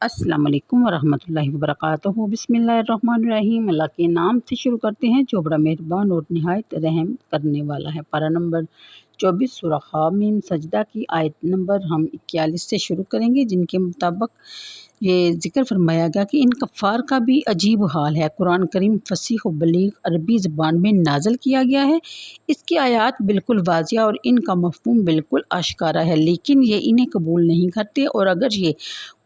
السلام علیکم ورحمۃ اللہ وبرکاتہ۔ بسم اللہ الرحمن الرحیم۔ اللہ کے نام سے شروع کرتے ہیں جو بڑا مہربان اور نہایت رحم کرنے والا ہے۔ پارہ نمبر 24 سورہ حامیم سجدہ کی آیت نمبر ہم 41 سے شروع کریں گے، جن کے مطابق یہ ذکر فرمایا گیا کہ ان کفار کا بھی عجیب حال ہے۔ قرآن کریم فصیح و بلیغ عربی زبان میں نازل کیا گیا ہے۔ اس کی آیات بالکل واضح اور ان کا مفہوم بالکل آشکارا ہے، لیکن یہ انہیں قبول نہیں کرتے، اور اگر یہ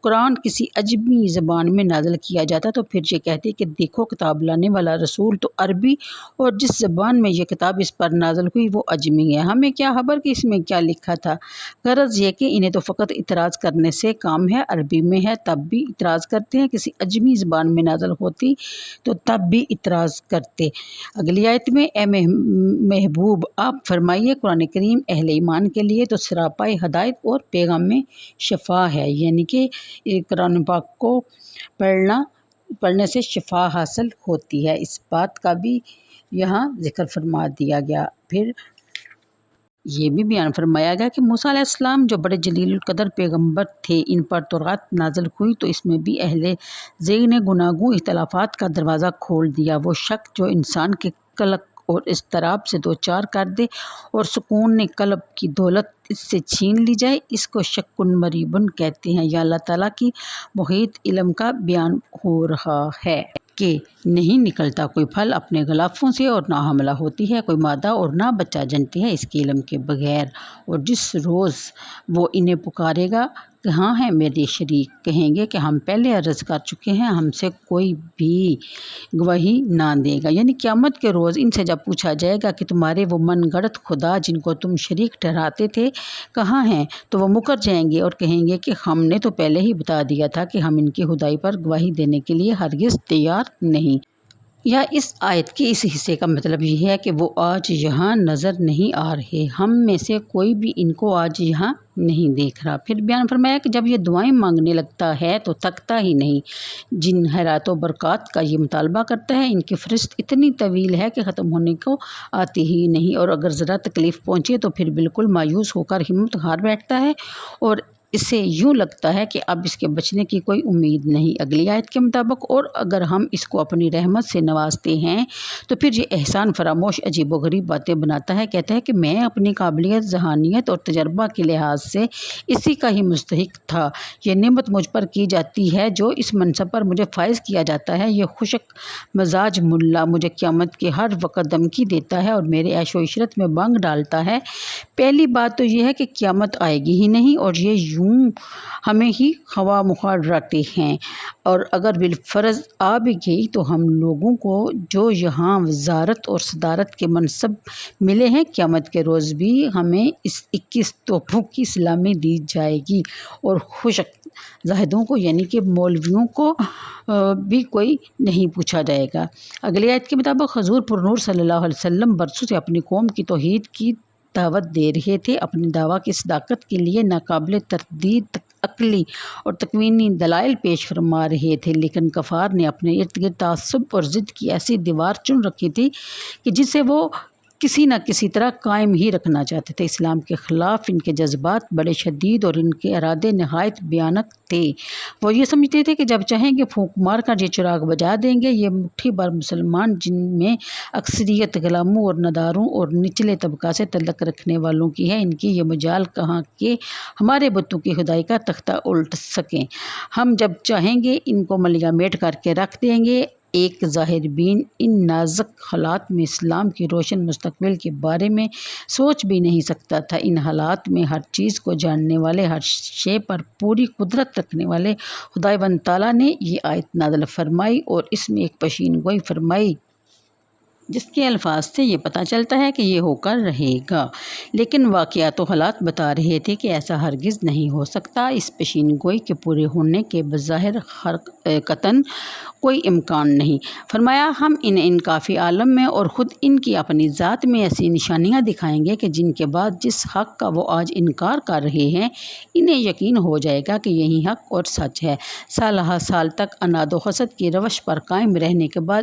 قرآن کسی عجمی زبان میں نازل کیا جاتا تو پھر یہ کہتے کہ دیکھو کتاب لانے والا رسول تو عربی، اور جس زبان میں یہ کتاب اس پر نازل ہوئی وہ عجمی ہے، ہمیں کیا خبر کہ اس میں کیا لکھا تھا۔ غرض یہ کہ انہیں تو فقط اعتراض کرنے سے کام ہے، عربی میں ہے تب بھی اعتراض کرتے ہیں، کسی عجمی زبان میں نازل ہوتی تو تب بھی اعتراض کرتے۔ اگلی آیت میں اے محبوب آپ فرمائیے قرآن کریم اہل ایمان کے لیے تو سراپائے ہدایت اور پیغام میں شفا ہے، یعنی کہ قرآن پاک کو پڑھنے سے شفا حاصل ہوتی ہے، اس بات کا بھی یہاں ذکر فرما دیا گیا۔ پھر یہ بھی بیان فرمایا گیا کہ موسیٰ علیہ السلام جو بڑے جلیل القدر پیغمبر تھے، ان پر تورات نازل ہوئی تو اس میں بھی اہل ذیل نے گناگوں اختلافات کا دروازہ کھول دیا۔ وہ شک جو انسان کے قلق اور اضطراب سے دوچار کر دے اور سکون قلب کی دولت اس سے چھین لی جائے، اس کو شکن مریبن کہتے ہیں۔ یا اللہ تعالیٰ کی محیط علم کا بیان ہو رہا ہے کہ نہیں نکلتا کوئی پھل اپنے غلافوں سے، اور نہ حاملہ ہوتی ہے کوئی مادہ اور نہ بچہ جنتی ہے اس کے علم کے بغیر، اور جس روز وہ انہیں پکارے گا کہاں ہیں میرے شریک، کہیں گے کہ ہم پہلے عرض کر چکے ہیں، ہم سے کوئی بھی گواہی نہ دے گا۔ یعنی قیامت کے روز ان سے جب پوچھا جائے گا کہ تمہارے وہ من گڑت خدا جن کو تم شریک ٹھہراتے تھے کہاں ہیں، تو وہ مکر جائیں گے اور کہیں گے کہ ہم نے تو پہلے ہی بتا دیا تھا کہ ہم ان کی خدائی پر گواہی دینے کے لیے ہرگز تیار نہیں۔ یا اس آیت کے اس حصے کا مطلب یہ ہے کہ وہ آج یہاں نظر نہیں آ رہے، ہم میں سے کوئی بھی ان کو آج یہاں نہیں دیکھ رہا۔ پھر بیان فرمایا کہ جب یہ دعائیں مانگنے لگتا ہے تو تھکتا ہی نہیں، جن خیرات و برکات کا یہ مطالبہ کرتا ہے ان کی فہرست اتنی طویل ہے کہ ختم ہونے کو آتی ہی نہیں، اور اگر ذرا تکلیف پہنچے تو پھر بالکل مایوس ہو کر ہمت ہار بیٹھتا ہے، اور اسے یوں لگتا ہے کہ اب اس کے بچنے کی کوئی امید نہیں۔ اگلی آیت کے مطابق اور اگر ہم اس کو اپنی رحمت سے نوازتے ہیں تو پھر یہ احسان فراموش عجیب و غریب باتیں بناتا ہے، کہتا ہے کہ میں اپنی قابلیت، ذہانیت اور تجربہ کے لحاظ سے اسی کا ہی مستحق تھا، یہ نعمت مجھ پر کی جاتی ہے، جو اس منصب پر مجھے فائز کیا جاتا ہے، یہ خشک مزاج ملا مجھے قیامت کے ہر وقت دھمکی دیتا ہے اور میرے عیش و عشرت میں بانگ ڈالتا ہے۔ پہلی بات تو یہ ہے کہ قیامت آئے گی ہی نہیں، اور یہ یوں ہمیں ہی خواہ مخواہ ڈراتے ہیں، اور اگر بالفرض آ بھی گئی تو ہم لوگوں کو جو یہاں وزارت اور صدارت کے منصب ملے ہیں، قیامت کے روز بھی ہمیں اس 21 توپوں کی سلامی دی جائے گی، اور خشک زاہدوں کو یعنی کہ مولویوں کو بھی کوئی نہیں پوچھا جائے گا۔ اگلی آیت کے مطابق حضور پرنور صلی اللہ علیہ وسلم برسوں سے اپنی قوم کی توحید کی دعوت دے رہے تھے، اپنی دعویٰ کی صداقت کے لیے ناقابل تردید عقلی اور تکوینی دلائل پیش فرما رہے تھے، لیکن کفار نے اپنے ارد گرد تعصب اور ضد کی ایسی دیوار چن رکھی تھی کہ جسے وہ کسی نہ کسی طرح قائم ہی رکھنا چاہتے تھے۔ اسلام کے خلاف ان کے جذبات بڑے شدید اور ان کے ارادے نہایت بھیانک تھے۔ وہ یہ سمجھتے تھے کہ جب چاہیں گے پھونک مار کر یہ چراغ بجھا دیں گے، یہ مٹھی بھر مسلمان جن میں اکثریت غلاموں اور نداروں اور نچلے طبقہ سے تعلق رکھنے والوں کی ہے، ان کی یہ مجال کہاں کہ ہمارے بتوں کی خدائی کا تختہ الٹ سکیں، ہم جب چاہیں گے ان کو ملیہ میٹ کر کے رکھ دیں گے۔ ایک ظاہر بین ان نازک حالات میں اسلام کی روشن مستقبل کے بارے میں سوچ بھی نہیں سکتا تھا۔ ان حالات میں ہر چیز کو جاننے والے، ہر شے پر پوری قدرت رکھنے والے خداوند تعالیٰ نے یہ آیت نازل فرمائی اور اس میں ایک پیشین گوئی فرمائی جس کے الفاظ سے یہ پتہ چلتا ہے کہ یہ ہو کر رہے گا، لیکن واقعات و حالات بتا رہے تھے کہ ایسا ہرگز نہیں ہو سکتا۔ اس پیشین گوئی کے پورے ہونے کے بظاہر قطعاً کوئی امکان نہیں۔ فرمایا ہم ان کافی عالم میں اور خود ان کی اپنی ذات میں ایسی نشانیاں دکھائیں گے کہ جن کے بعد جس حق کا وہ آج انکار کر رہے ہیں انہیں یقین ہو جائے گا کہ یہی حق اور سچ ہے۔ سالہ سال تک عناد و حسد کی روش پر قائم رہنے کے بعد